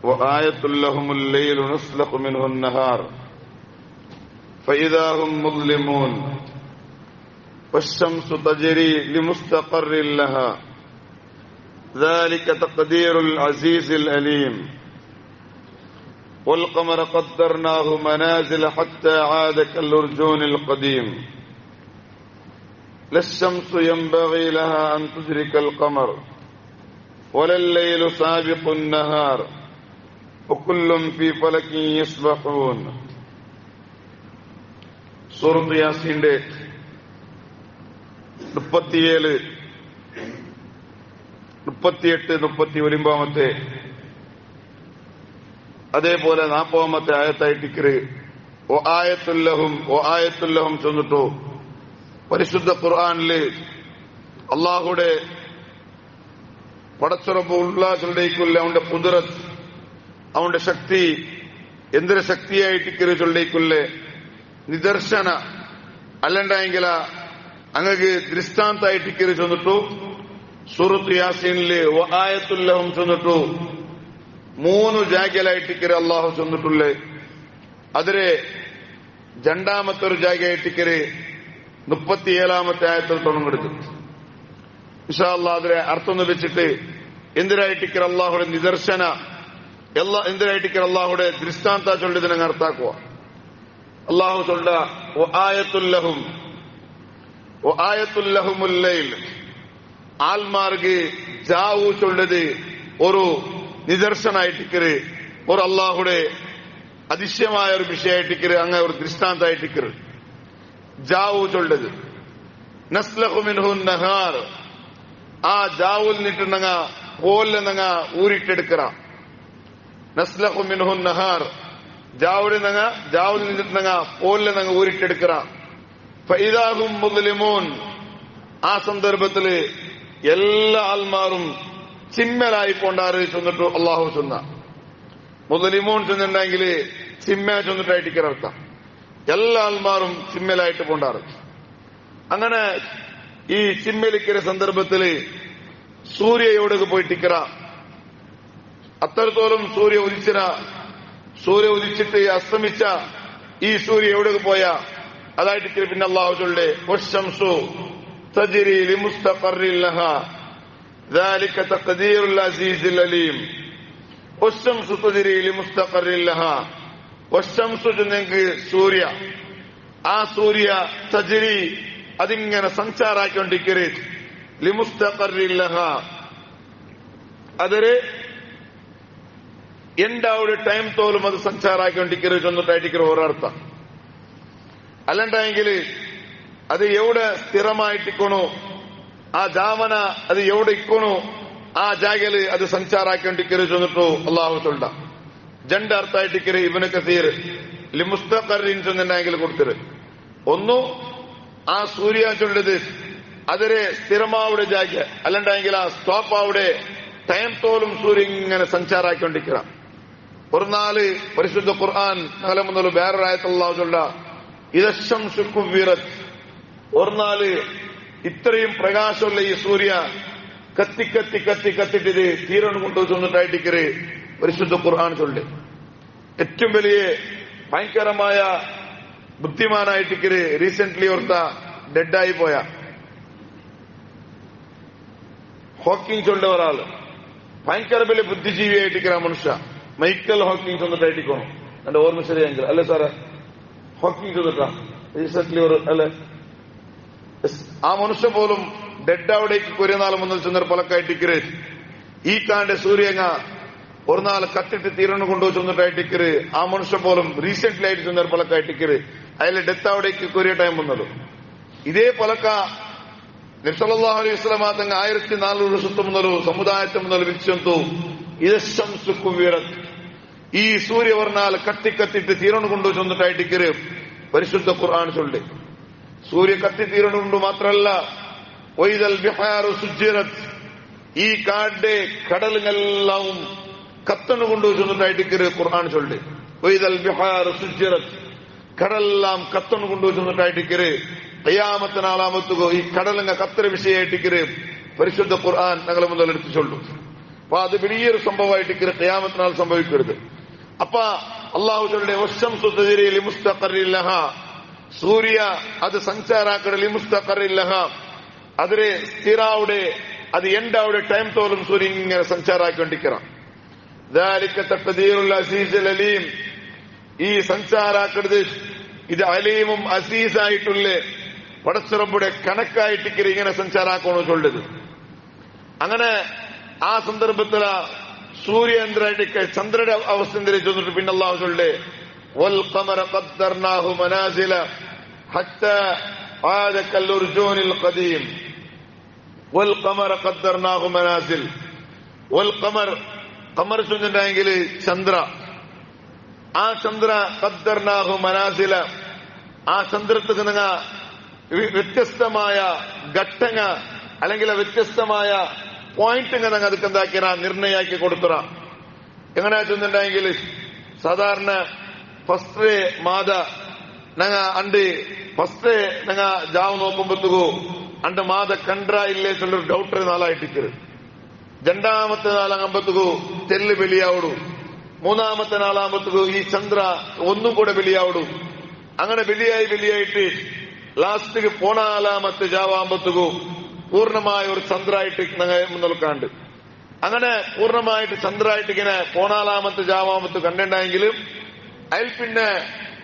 وآية لهم الليل نسلخ منه النهار فإذا هم مظلمون والشمس تجري لمستقر لها ذلك تقدير العزيز العليم والقمر قدرناه منازل حتى عاد كالأرجون القديم لا الشمس ينبغي لها أن تدرك القمر ولا الليل سابق النهار وكل في فلك يسبحون. സൂറത്ത് യാസീന്റെ 37, 38, 39 അതേപോലെ 40 ആയത്തായിട്ടിക്കറ് ഓ ആയത്തുല്ലഹും ചെന്നിട്ടു. പരിശുദ്ധ ഖുർആനില് അള്ളാഹുടെ പടച്ചുറപ്പ് ഉള്ളാഹുലേക്കുള്ള അവന്റെ ഖുദ്റത്ത്, അവന്റെ ശക്തി എന്തൊരു ശക്തിയായിട്ടിക്കറ് ചൊല്ലിക്കുള്ള നിദർശന അല്ലണ്ടെങ്കില അങ്ങക്ക് ദൃഷ്ടാന്തായിട്ടിക്കറ് ചെന്നിട്ടു. സൂറത്ത് യാസീനില് ആയത്തുല്ലഹും ചെന്നിട്ടു 3 ജാഗലായിട്ടിക്കറ് അള്ളാഹു ചെന്നിട്ടുള്ളേ. അതിരെ രണ്ടാമത്തെ ഒരു ജാഗയായിട്ടിക്കറ് 37 ആയത്തിൽ തുടങ്ങെടുത്തു. ഇൻഷാ അല്ലാഹ് അതിരെ അർത്ഥം വെച്ചിട്ട് എന്തിനായിട്ടിക്കറ് അള്ളാഹുടെ നിദർശന എന്തിനായിട്ടിക്കറ് അള്ളാഹുടെ ദൃഷ്ടാന്ത ചൊല്ലിതിനങ്ങ് അർത്ഥാക്കുക. അള്ളാഹു ചൊല്ല ആയത്തുല്ലഹുമുല്ലൈൽ ആൽമാർക്ക് ജാവു ചൊല്ലത് ഒരു നിദർശനായിട്ടിക്കറ്, ഒരു അള്ളാഹുടെ അതിശയമായ ഒരു വിഷയമായിട്ടിക്കറ്, അങ്ങ ഒരു ദൃഷ്ടാന്തായിട്ടിക്കറ് ജാവു ചൊല്ലത്. നസ്ലഖു മിൻഹു നഹാർ ആ ജാവുൽ നിട്ടുന്നങ്ങ പോലെന്നങ്ങ ഊരിട്ടെടുക്കറ. നസ്ലഖു മിൻഹു നഹാർ ജാവുൽ നിന്നിട്ടുന്നങ്ങ പോലെന്നങ്ങ ഊരിട്ടെടുക്കറ. ഫഇദാഹും മുസ്ലിമൂൻ ആ സന്ദർഭത്തില് എല്ലാ ആൾമാരും ചിമ്മലായി പോണ്ടാറ് ചെന്നിട്ടു അള്ളാഹു ചെന്ന. മുസ്ലിമൂൻ ചെന്നിട്ടുണ്ടെങ്കിൽ ചിമ്മ ചെന്നിട്ടായിട്ടിക്കറർത്ഥം എല്ലാ ആൾമാരും ചിമ്മലായിട്ട് പോണ്ടാറ്. അങ്ങനെ ഈ ചിമ്മലിക്കര സന്ദർഭത്തില് സൂര്യ എവിടേക്ക് പോയിട്ടിക്കറ. അത്രത്തോളം സൂര്യ ഉദിച്ചിട്ട് അസ്തമിച്ച ഈ സൂര്യ എവിടേക്ക് പോയ അതായിട്ടിക്കര. പിന്നെ അള്ളാഹു ചൊല്ലേ വശംസു തജ്രി ലിമുസ്തഖറിൻ ലഹാ ذلك تقدير العزيز العليم. والشمس تجري لمستقر لها. والشمس ജനങ്ങൾക്ക് സൂര്യ ആ സൂര്യ തജ്രി അതിങ്ങനെ സഞ്ചാരാക്കൊണ്ടിരിക്കരുത് ലിമുസ്തഖറിൻ ലഹാ അതൊരു ಎಂಡಾವುಡೆ ಟೈಮ್ തോലും അത് സഞ്ചാരാക്കൊണ്ടിരിക്കരുത് എന്നിട്ടായിട്ടിക്കരു ഒരർത്ഥം. അല്ലണ്ടെങ്കിൽ അത് എവിടെ സ്ഥിരമായിട്ടിക്കണു ആ ജാവന അത് എവിടെ ഇക്കണു ആ ജാഗല് അത് സഞ്ചാരാക്കൊണ്ടിരിക്കരുത് ചെന്നിട്ടു അള്ളാഹു ചൊല്ല. രണ്ട് അർത്ഥായിട്ടിക്കര് ഇബ്നു കസീർ ലിമുസ്തഖറിൻ ചെന്നുണ്ടെങ്കിൽ കൊടുത്തത്. ഒന്നു ആ സൂര്യ ചൊല്ലത് അതൊരു സ്ഥിരമാവുടെ ജാഗ അല്ലണ്ടെങ്കിൽ ആ സ്റ്റോപ്പ് ആവുടെ ടൈം തോലും സൂര്യ ഇങ്ങനെ സഞ്ചാരാക്കൊണ്ടിരിക്കുക. ഒരു നാല് പരിശുദ്ധ ഖുർആൻ നകലമെന്നുള്ള വേറൊരായത്ത് അല്ലാഹു ചൊല്ല ഇദശംസു കുവ്വിറത്. ഒരു നാല് ഇത്രയും പ്രകാശമുള്ള ഈ സൂര്യ കത്തിട്ട് തീരണം കൊണ്ടു ചെന്നിട്ടായിട്ടിക്കര് പരിശുദ്ധ ഖുർആൻ ചൊല്ലി. ഏറ്റവും വലിയ ഭയങ്കരമായ ബുദ്ധിമാനായിട്ടിക്കര് റീസെന്റ്ലി ഓർത്ത ഡെഡായി പോയ ഹോക്കിംഗ് ചൊല്ല ഒരാള് ഭയങ്കര വലിയ ബുദ്ധിജീവിയായിട്ടിക്കര മനുഷ്യ മൈക്കൽ ഹോക്കിംഗ് ചെന്നിട്ടായിട്ടിക്കണു. എന്റെ ഓർമ്മ ശരിയെങ്കിൽ അല്ലെ സാറേ ഹോക്കിംഗ് ചെന്നിട്ടാ റീസെന്റ്ലി ഒരു അല്ലെ ആ മനുഷ്യ പോലും ഡെഡ് അവിടേക്ക് കുറെ നാൾ മുന്നിൽ ചെന്നൊരു പലക്കായിട്ടിക്കര് ഈ കാണ്ട് സൂര്യങ്ങ ഒരു നാൾ കത്തിട്ട് തീരണം കൊണ്ടുപോയി ചെന്നിട്ടായിട്ടിക്കര് ആ മനുഷ്യ പോലും റീസെന്റ്ലി ആയിട്ട് ചെന്നൊരു പലക്കായിട്ടിക്കര് അയാളെ ഡെത്ത് അവിടേക്ക് കുറെ ടൈം വന്നത്. ഇതേ പലക്ക നബി സല്ലല്ലാഹു അലൈഹി വസല്ലം തങ്ങൾ 1400 വർഷത്തെ മുതൽ സമുദായത്തെ മുതൽ വിളിച്ചെന്തു ഇദശംസു കുവ്വിറത്. ഈ സൂര്യ പറഞ്ഞാൽ കത്തിട്ട് തീരണം കൊണ്ടുപോയി ചെന്നിട്ടായിട്ടിക്കര് പരിശുദ്ധ ഖുർആൻ ചൊല്ലി. സൂര്യ കത്തി തീരണം കൊണ്ട് മാത്രമല്ല വൈദൽ ബിഹാറു സുജ്ജിറത് ഈ കാട് കടലുകളെല്ലാം കത്തണു കൊണ്ടുപോയി ചെന്നിട്ടായിട്ടിക്കര് ഖുർആൻ ചൊല്ലി. വൈദൽ ബിഹാറു സുജ്ജിറത് കടലെല്ലാം കത്തണു കൊണ്ടുപോയി ചെന്നിട്ടായിട്ടിക്കര് ഖിയാമത്തിനാളാമത്തുകോ ഈ കടലങ്ങ കത്തര വിഷയമായിട്ടിക്കര് പരിശുദ്ധ ഖുർആൻ ഞങ്ങളെ മുതൽ എടുത്തു ചൊല്ലും. അപ്പൊ അത് വലിയൊരു സംഭവമായിട്ട് ഖിയാമത്ത് നാൾ സംഭവിക്കരുത്. അപ്പൊ അള്ളാഹു ചൊല്ലുടെ വശംസു തജ്രി ലിമുസ്തഖറിൻ ലഹാ, സൂര്യ അത് ಸಂಚಾರಾಕಡೆ ಲಿಮುಸ್ತಖರಿನ್ ಲಹಾ, അതിലെ സ്ഥിരാവുടെ അത് ಎಂಡಾವುടെ ടൈം തോറും സൂര്യ ഇങ്ങനെ സഞ്ചാരാക്കിക്കൊണ്ടിരിക്കണം. ذلك تقدير العزيز العليم, ഈ സഞ്ചാരാക്കരുത് ഇത് അലീമും അസീസായിട്ടുള്ള പടച്ചുറമ്പുടെ കണക്കായിട്ട് ഇങ്ങനെ സഞ്ചാരാക്കണോ ചൊല്ലത്. അങ്ങനെ ആ സന്ദർഭത്തിൽ സൂര്യ എന്തായിട്ട് ചന്ദ്രന്റെ അവസ്ഥ എന്തിനു ചെന്നിട്ട് പിന്നെ അല്ലാഹു ചൊല്ലേ വൽ ഖമറ ഖദ്ദർനാഹു മനാസില ഹത്താ ആദ കൽഉർജൂനിൽ ഖദീം. വൽ ഖമറ ഖദ്ദർനാഹു മനാസിൽ, വൽ ഖമർ ഖമർ ചൊല്ലുന്നെങ്കിൽ ചന്ദ്ര, ആ ചന്ദ്ര ഖദ്ദർനാഹു മനാസില, ആ ചന്ദ്രത്തിന് നിങ്ങൾ വ്യത്യസ്തമായ ഘട്ടങ്ങ അല്ലെങ്കിൽ വ്യത്യസ്തമായ പോയിന്റ് ഞങ്ങൾ അതൊക്കെ എന്താക്കിയ നിർണയാക്കി കൊടുത്തുറ. എങ്ങനെയാ ചെന്നുണ്ടെങ്കിൽ സാധാരണ ഫസ്റ്റ് മാത ഞങ്ങ അണ്ട് ഫസ്റ്റ് ഞങ്ങ ജാവ് നോക്കുമ്പോഴത്തേക്കു അണ്ട് മാത കണ്ട ഇല്ലേ ചൊല്ലൊരു ഡൗട്ടർ നാളായിട്ടിക്കരുത്. രണ്ടാമത്തെ നാളാകുമ്പോഴത്തേക്കു തെല്ല് വെളിയാവിടും. മൂന്നാമത്തെ നാളാകുമ്പോഴത്തേക്കു ഈ ചന്ദ്ര ഒന്നും കൂടെ വെളിയാവിടും. അങ്ങനെ വെളിയായിട്ട് ലാസ്റ്റ് പോണാലാമത്തെ ജാവാകുമ്പോഴത്തേക്കു പൂർണ്ണമായ ഒരു ചന്ദ്രായിട്ട് മുന്നോക്കാണ്ട്. അങ്ങനെ പൂർണ്ണമായിട്ട് ചന്ദ്രായിട്ട് ഇങ്ങനെ പോണാലാമത്തെ ജാവാമത്ത് കണ്ടിട്ടുണ്ടെങ്കിലും അതിൽ പിന്നെ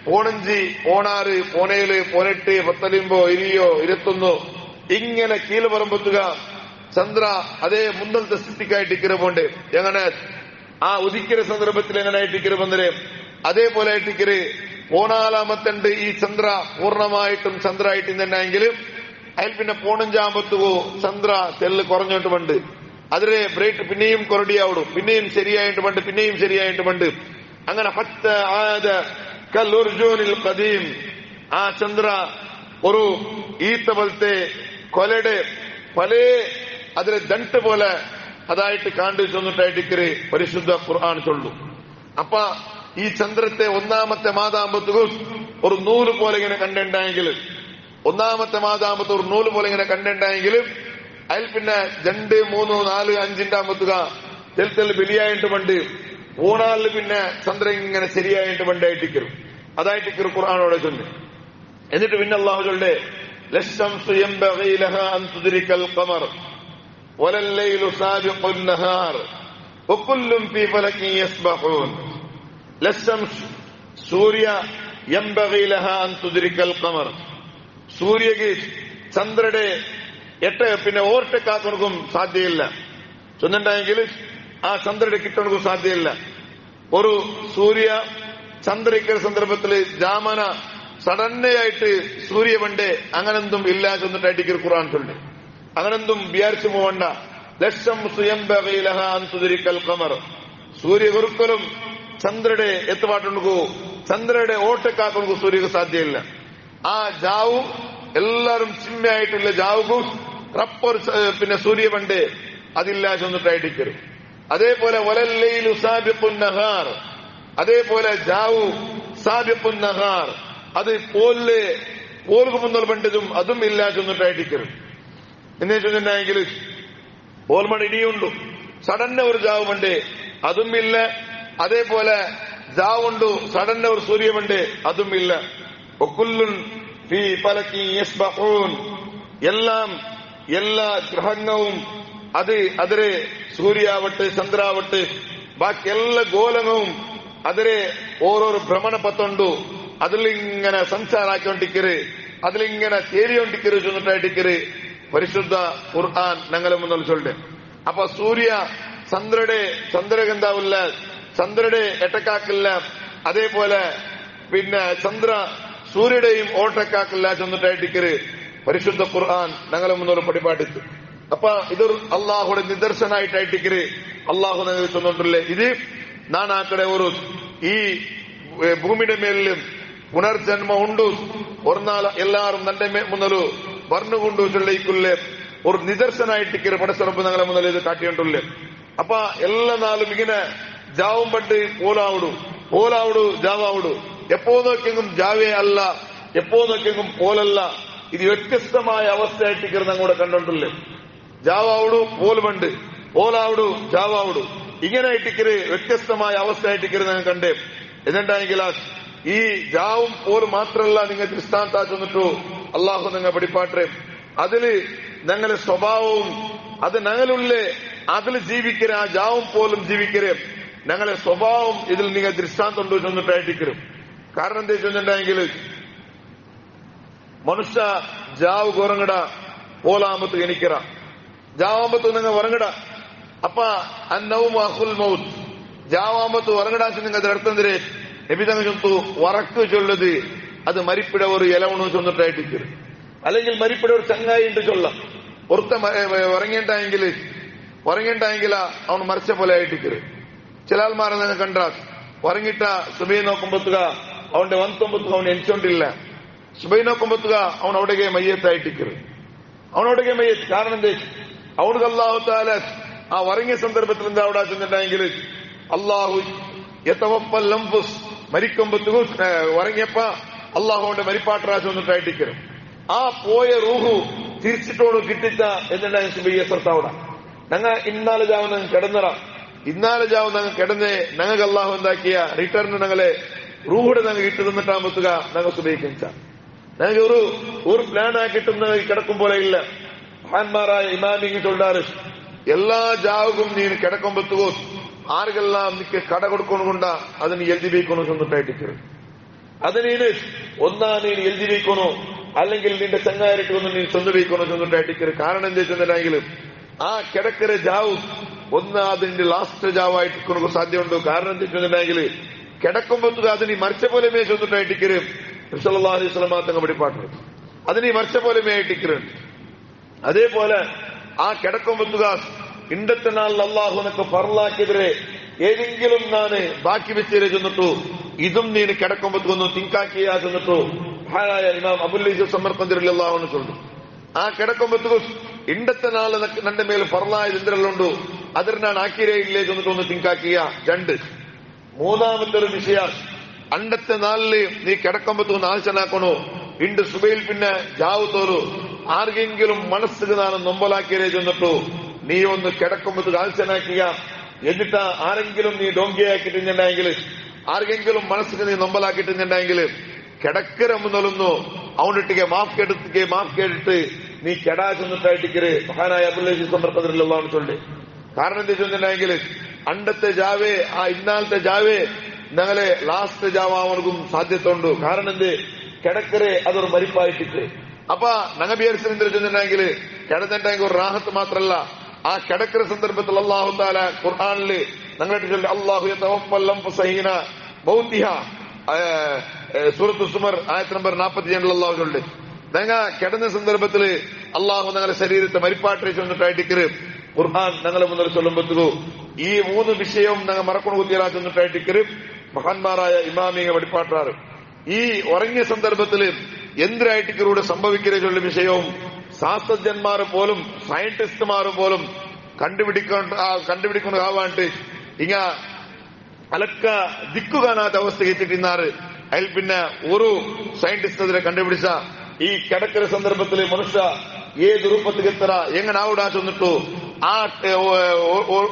15, 16, 17, 18, 19, 20, 21 ഇങ്ങനെ കീഴ് പറമ്പത്തുക ചന്ദ്ര അതേ മുന്നത്തെ സ്ഥിതിക്കായിട്ട് ഇക്കരുമ്പോണ്ട്. എങ്ങനെ ആ ഉദിക്കുന്ന സന്ദർഭത്തിൽ എങ്ങനെ ആയിട്ടിക്കര് വന്നേ അതേപോലെ ആയിട്ടിക്കര് പോണാലാമത്തുണ്ട് ഈ ചന്ദ്ര പൂർണ്ണമായിട്ടും ചന്ദ്രായിട്ട് തന്നെയെങ്കിലും അതിൽ പിന്നെ 15 ചന്ദ്ര തെല്ല് കുറഞ്ഞിട്ടുമുണ്ട്. അതിലെ ബ്രൈറ്റ് പിന്നെയും കൊറടിയാവിടും, പിന്നെയും ശരിയായിട്ടുമുണ്ട്, പിന്നെയും ശരിയായിട്ടുമുണ്ട്. അങ്ങനെ 10 ആദ കൽഉർജൂനിൽ ഖദീം, ആ ചന്ദ്ര ഒരു ഈത്ത പോലത്തെ കൊലയുടെ പല അതിലെ ദണ്ട് പോലെ അതായിട്ട് കാണ്ടു ചെന്നിട്ടായിട്ടിക്കര് പരിശുദ്ധ ഖുർആൻ ചൊല്ലും. അപ്പൊ ഈ ചന്ദ്രത്തെ ഒന്നാമത്തെ മാതാമ്പത്തുകൾ ഒരു നൂല് പോലെ ഇങ്ങനെ കണ്ടിട്ടുണ്ടെങ്കിൽ, ഒന്നാമത്തെ മാതാമ്പത്ത് ഒരു നൂല് പോലെ ഇങ്ങനെ കണ്ടിട്ടുണ്ടെങ്കിലും അതിൽ പിന്നെ 2, 3, 4, 5 ആമ്പത്തുക തെൽ ബലിയായിട്ടുമുണ്ട്. ഊണാലിൽ പിന്നെ ചന്ദ്രൻ ഇങ്ങനെ ശരിയായിട്ടുമുണ്ട് ആയിട്ടിക്കരും. അതായിട്ടിക്കരു ഖുർആനോടെ ചൊല്ലി. എന്നിട്ട് പിന്നെ അല്ലാഹു ചൊല്ലേ ലശ്ശംസു യംബഗീ ലഹാ അൻ തുദ്രികൽ ഖമർ വലൽ ലൈലു സാബിഖുൻ നഹാർ വകുല്ലും ഫീ ഫലകിൻ യസ്ബഹൂൻ. ലശ്ശംസു സൂര്യ യംബഗീ ലഹാ അൻ തുദ്രികൽ ഖമർ, സൂര്യക്ക് ചന്ദ്രയുടെ പിന്നെ ഓവർടേക്കാക്കണക്കും സാധ്യയില്ല. ചെന്നിട്ടുണ്ടെങ്കിൽ ആ ചന്ദ്രയുടെ കിട്ടണക്കും സാധ്യയില്ല. ഒരു സൂര്യ ചന്ദ്രിക്കുന്ന സന്ദർഭത്തിൽ ജാമന സഡന്നായിട്ട് സൂര്യവണ്ട് അങ്ങനെന്തും ഇല്ല ചെന്നിട്ടായിട്ട് ഖുർആൻ ചൊല്ലി. അങ്ങനെന്തും വിചാരിച്ചു പോവണ്ട. ലശ്ശംസു യംബഗീ ലഹാ അൻ തുദ്രികൽ ഖമർ, സൂര്യ ഒരിക്കലും ചന്ദ്രയുടെ എത്തുപാട്ടുണ്ടു ചന്ദ്രയുടെ ഓട്ടക്കാക്കണക്കു സൂര്യക്ക് സാധ്യയില്ല. ആ ജാവും എല്ലാരും ചിമ്മയായിട്ടുള്ള ജാവുകും റപ്പൊരു പിന്നെ സൂര്യവണ്ട് അതില്ല ചെന്നിട്ടായിട്ടിക്കരും. അതേപോലെ വലൽ ലൈലു സാബിഖുൻ നഹാർ, അതേപോലെ ജാവു സാബിഖുൻ നഹാർ അത് പോലുകു മുന്നോൽ പണ്ടതും അതും ഇല്ല ചെന്നിട്ടായിട്ടിക്കരും. എന്നു വെച്ചിട്ടുണ്ടെങ്കിൽ പോൽമൺ ഇടിയുണ്ടു, സഡന്ന ഒരു ജാവുമുണ്ട് അതും ഇല്ല. അതേപോലെ ജാവുണ്ടു സഡന്ന ഒരു സൂര്യമുണ്ട് അതും ഇല്ല. വകുല്ലുൻ ഫീ ഫലകിൻ യസ്ബഹൂൻ, എല്ലാ ഗ്രഹങ്ങളും അതിലെ സൂര്യാവട്ടെ ചന്ദ്രാവട്ടെ ബാക്കി എല്ലാ ഗോളങ്ങളും അതിലെ ഓരോരോ ഭ്രമണ പത്തുണ്ടു അതിലിങ്ങനെ സംസാരാക്കിക്കൊണ്ടിരിക്കര്, അതിലിങ്ങനെ തേരിക്കൊണ്ടിരിക്കര് ചെന്നിട്ടായിട്ടിക്കര് പരിശുദ്ധ ഖുർആൻ ഞങ്ങളെ മുന്നിൽ ചൊല്ലെ. അപ്പൊ സൂര്യ ചന്ദ്രഗന്ധാവില്ല, ചന്ദ്രയുടെ എട്ടക്കാക്കില്ല. അതേപോലെ പിന്നെ ചന്ദ്ര സൂര്യയുടെയും ഓട്ടക്കാക്കില്ല ചെന്നിട്ടായിട്ടിക്കര് പരിശുദ്ധ ഖുർആൻ ഞങ്ങളെ മുന്നോട്ട് പടിപാടിച്ചു. അപ്പൊ ഇതൊരു അള്ളാഹുടെ നിദർശനായിട്ടായിട്ടിക്കര് അള്ളാഹു ഞങ്ങൾ ചെന്നിട്ടില്ലേ. ഇത് നാനാക്കടെ ഒരു ഈ ഭൂമിയുടെ മേലിലും പുനർജന്മ ഉണ്ടു, ഒരു നാൾ എല്ലാരും നന്റെ മുന്നല് വർണ്ണുകൊണ്ടു ചൊല്ലിക്കുള്ളേ ഒരു നിദർശനായിട്ടിക്കര് പടച്ചുറപ്പ് ഞങ്ങളെ മുന്നിൽ ഇത് കാട്ടിയിട്ടുള്ളേ. അപ്പൊ എല്ലാ നാളും ഇങ്ങനെ ജാവും പണ്ട് പോലാവുടു ജാവാവുടു, എപ്പോ നോക്കിയെങ്കും ജാവേ അല്ല, എപ്പോ നോക്കിയെങ്കും പോലല്ല. ഇത് വ്യത്യസ്തമായ അവസ്ഥയായിട്ടിക്കര് ഞങ്ങളുടെ കണ്ടിട്ടുള്ളേ. ജാവാവുടു പോലുമുണ്ട്, ഓലാവുടു ജാവാവുടു ഇങ്ങനെ ഇട്ടിക്കര് വ്യത്യസ്തമായ അവസ്ഥ ഇട്ടിക്കര് ഞാൻ കണ്ടേ. എന്നിട്ടാണെങ്കിൽ ഈ ജാവും പോലും മാത്രമല്ല നിങ്ങൾ ദൃഷ്ടാന്ത ചെന്നിട്ടു അള്ളാഹു നിങ്ങൾ പഠിപ്പാട്ടെ. അതില് ഞങ്ങളെ സ്വഭാവവും അത് ഞങ്ങളുള്ളേ അതിൽ ജീവിക്കര്, ആ ജാവും പോലും ജീവിക്കര്. ഞങ്ങളെ സ്വഭാവം ഇതിൽ നിങ്ങൾ ദൃഷ്ടാന്തം ഉണ്ടോ ചെന്നിട്ടായിട്ടിക്കരും. കാരണം എന്താ ചെന്നിട്ടുണ്ടെങ്കിൽ മനുഷ്യ ജാവ് കുറങ്ങട പോലാമത്ത് എനിക്കറ ജാവാമ്പത്ത് നിങ്ങൾ ഉറങ്ങട. അപ്പ അന്നവും അഹുൽ മൗത്ത് ജാവാമ്പത്ത് ഉറങ്ങടാച്ച് നിങ്ങൾ അടുത്തതിരെ നബിതങ്ങ ചൊന്തു ഉറക്ക് ചൊല്ലത് അത് മരിപ്പിട ഒരു ഇലവണു ചെന്നിട്ടായിട്ടിക്കര്. അല്ലെങ്കിൽ മരിപ്പിട ഒരു ചങ്ങായി ഉണ്ട് ചൊല്ലാം. പുറത്തെ ഉറങ്ങിണ്ടായെങ്കിൽ അവൻ മരിച്ച പോലെ ആയിട്ടിക്കര്. ചില ആൾമാരെ നിങ്ങൾ കണ്ട ഉറങ്ങിട്ട സുബൈ നോക്കുമ്പോത്തുക അവന്റെ 19 അവൻ എണിച്ചോണ്ടില്ല. സുബൈ നോക്കുമ്പോത്തുക അവൻ അവിടേക്ക് മയ്യത്തായിട്ടിക്കര്. അവനോടൊക്കെ മയ്യത്ത്. കാരണം എന്തേ? അവനക്ക് അള്ളാഹു താല ആ ഉറങ്ങിയ സന്ദർഭത്തിൽ എന്താ അവിടെ ചെന്നിട്ടുണ്ടെങ്കിൽ അള്ളാഹു മരിക്കുമ്പത്തുക ഉറങ്ങിയപ്പ അള്ളാഹുവിന്റെ മരിപ്പാട്ടറാശ് വന്നിട്ടായിട്ടിക്കരും. ആ പോയ റൂഹു തിരിച്ചിട്ടോട് കിട്ടിച്ച എന്നിട്ടാണ് സുബയ്യ സർത്താവിടെ ഞങ്ങൾ ഇന്നാലെ ജാവ് ഞങ്ങൾ കിടന്നറ. ഇന്നാലെ ജാവ് ഞങ്ങൾ കിടന്ന് ഞങ്ങൾക്ക് അള്ളാഹു എന്താക്കിയ റിട്ടേൺ ഞങ്ങളെ റൂഹുടെ ഞങ്ങൾ ഇട്ട് തന്നിട്ടാകുമ്പോത്തുക ഞങ്ങൾ സുബഹിക്കിച്ച ഞങ്ങൾക്ക് ഒരു പ്ലാൻ ആക്കിട്ടുന്ന കിടക്കും പോലെ ഇല്ല. മഹാന്മാരായ ഇമാമിങ് ചൊല്ലാറ് എല്ലാ ജാവുകും നീ കിടക്കുമ്പോത്തുകോ ആർക്കെല്ലാം നിക്ക് കട കൊടുക്കൊണ്ടുകൊണ്ടാ അതിന് എഴുതി വയ്ക്കണോ ചെന്നിട്ടായിട്ടിക്കരു. അത് നീന് ഒന്നാ നീ എഴുതി വയ്ക്കണോ അല്ലെങ്കിൽ നിന്റെ ചങ്ങാരിട്ടൊന്നും നീ സ്വന്തം വയ്ക്കണോ ചെന്നിട്ടായിട്ടിക്കരു. കാരണം എന്താ വെച്ചിട്ടുണ്ടെങ്കിൽ ആ കിടക്കര ജാവ് ഒന്ന് അതിന്റെ ലാസ്റ്റ് ജാവായിട്ട് കൊടുക്കാൻ സാധ്യമുണ്ടോ. കാരണം എന്താ വെച്ചിട്ടുണ്ടെങ്കിൽ കിടക്കുമ്പോത്തുക അതിന് മരിച്ച പോലെ മേ ചെന്നിട്ടായിട്ടിക്കരും. സല്ലല്ലാഹു അലൈഹി വസല്ലം തങ്ങൾ വെളിപ്പാട്ട് അതിന് മരിച്ച പോലെ മേ ആയിട്ടിക്കരുണ്ട്. അതേപോലെ ആ കിടക്കുമ്പോത്തുക ഇണ്ടത്തെ നാളിൽ അള്ളാഹു നിനക്ക് ഫർലാക്കിയതിരെ ഏതെങ്കിലും ഞാന് ബാക്കി വെച്ചേരെ ചെന്നിട്ടു ഇതും നീ കിടക്കുമ്പോഴൊന്ന് തിങ്കാക്കിയാ ചെന്നിട്ടു മഹാനായ ഇമാം അബുൽ സമർപ്പന്തി റളിയല്ലാഹു അൻഹു ചൊല്ലു. ആ കിടക്കുമ്പോഴത്തേക്കും ഇണ്ടത്തെ നാള് നന്റെ മേൽ ഫർലായത് എന്തെല്ലുണ്ടു അതിന് ഞാൻ ആക്കിരേ ഇല്ലേ ചെന്നിട്ടൊന്ന് തിങ്കാക്കിയ. 2 മൂന്നാമത്തെ ഒരു വിഷയ അണ്ടത്തെ നാളില് നീ കിടക്കുമ്പോഴത്തേക്കും ആവശ്യനാക്കണോ ഇണ്ട് സുബൈൽ പിന്നെ ജാവ് തോറു ആർക്കെങ്കിലും മനസ്സിന് നാളെ നൊമ്പലാക്കിയേ ചെന്നിട്ടു നീ ഒന്ന് കിടക്കുമ്പോഴത്തേക്ക് ആവശ്യനാക്കിയ. എന്നിട്ട് ആരെങ്കിലും നീ ഡോങ്കിയാക്കിട്ടുണ്ടെങ്കിൽ ആർക്കെങ്കിലും മനസ്സിന് നീ നൊമ്പലാക്കിട്ടുണ്ടെങ്കിൽ കിടക്കര മുന്നൊന്നു അവനിട്ടിക്ക് മാഫ് കേട്ടിട്ട് നീ കെടാ ചെന്നിട്ടായിട്ടിക്കര്. മഹാനായ അബുൽ സമർപ്പതിലുള്ള ചൊല്ലി. കാരണം എന്താ ചെന്നിട്ടുണ്ടെങ്കിൽ അണ്ടത്തെ ജാവേ ആ ഇന്നാലത്തെ ജാവേ ഞങ്ങളെ ലാസ്റ്റ് ജാവാവനക്കും സാധ്യത ഉണ്ട്. കാരണം എന്ത്? കിടക്കരെ അതൊരു മരിപ്പായിട്ടിട്ട്. അപ്പൊ ഞങ്ങൾ വിചാരിച്ചെന്താ ചെന്നിട്ടുണ്ടെങ്കിൽ കിടന്നിട്ടുണ്ടെങ്കിൽ ഒരു റാഹത്ത് മാത്രല്ല ആ കിടക്കര സന്ദർഭത്തിൽ അള്ളാഹു താല ഖുർആനില് ഞങ്ങളുടെ ചൊല്ലി അള്ളാഹു യതവഫൽ മൗതിഹ സൂറത്ത് സുമർ ആയത്ത് നമ്പർ 42 അള്ളാഹു ചൊല്ലി. ഞങ്ങ കിടന്ന സന്ദർഭത്തില് അള്ളാഹു ഞങ്ങളുടെ ശരീരത്തെ മരിപ്പാട്ടെ ചെന്നിട്ടായിട്ടിക്കര്. ഖുർആൻ ഞങ്ങളെ മുന്നിൽ ചൊല്ലുമ്പോഴത്തേക്കു ഈ 3 വിഷയവും ഞങ്ങൾ മറക്കണ കുത്തിയാ ചെന്നിട്ടായിട്ടിക്കര്. മഹാന്മാരായ ഇമാമിക വെളിപ്പാട്ടാറ് ഈ ഉറങ്ങിയ സന്ദർഭത്തില് എന്തിനായിട്ടിക്കറൂടെ സംഭവിക്കുന്ന ചൊല്ലിയ വിഷയവും ശാസ്ത്രജ്ഞന്മാർ പോലും സയന്റിസ്റ്റുമാർ പോലും കണ്ടുപിടിക്കാവാണ്ട് ഇങ്ങ അലക്ക ദിക്കു കാണാത്ത അവസ്ഥ എത്തിട്ടിന്നാറ്. അതിൽ പിന്നെ ഒരു സയന്റിസ്റ്റ് അതിനെ കണ്ടുപിടിച്ച ഈ കിടക്കര സന്ദർഭത്തില് മനുഷ്യ ഏത് രൂപത്തിൽ എത്തറ എങ്ങനെ ആവിടാ ചെന്നിട്ടു ആ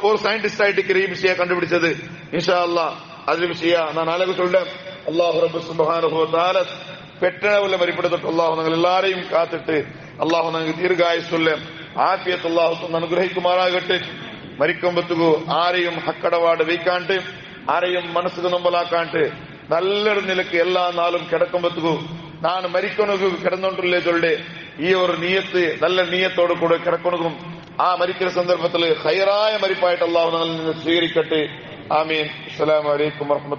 ഒരു സയന്റിസ്റ്റ് ആയിട്ട് ഈ വിഷയം കണ്ടുപിടിച്ചത്. ഇൻഷാ അല്ലാഹ് അതിൽ വിഷയ ഞാൻ ആലോചിച്ച് ചൊല്ലേൻ. അല്ലാഹു റബ്ബ് സുബ്ഹാനഹു വ തആല പെട്ടവല്ല മരിപ്പെടുത്തിട്ട് അള്ളാഹു ഞങ്ങൾ എല്ലാരെയും കാത്തിട്ട് അള്ളാഹു ഞങ്ങൾക്ക് ദീർഘായുസ്സുള്ള ആഫിയത്ത് അള്ളാഹു അനുഗ്രഹിക്കുമാറാകട്ടെ. മരിക്കുമ്പോഴത്തേക്കു ആരെയും ഹക്കടപാട് വയ്ക്കാണ്ട് ആരെയും മനസ്സിന് നമ്പലാക്കാണ്ട് നല്ലൊരു നിലക്ക് എല്ലാ നാളും കിടക്കുമ്പോഴത്തേക്കു ഞാൻ മരിക്കണു കിടന്നോണ്ടില്ലേ ചൊല്ലേ ഈ ഒരു നീയത്ത് നല്ല നീയത്തോടു കൂടെ കിടക്കണതും ആ മരിക്കുന്ന സന്ദർഭത്തിൽ ഖൈറായ മരിപ്പായിട്ട് അള്ളാഹു ഞങ്ങളിൽ നിന്ന് സ്വീകരിക്കട്ടെ. ആമീൻ. അസ്സലാമു അലൈക്കും വറഹ്മത്തുള്ളാഹി.